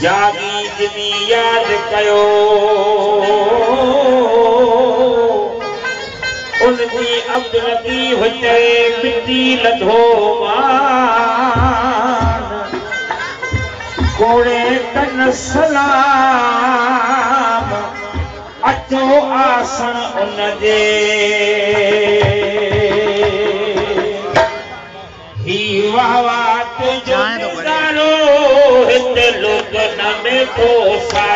जागी जिनी याद कयो उनकी अब्दुल लतीफ चए मिट्टी लधो मान कोड़े कन सलाम अचो आसन उनजे ही वाह वाह तुझो हिते लोग न में तो सा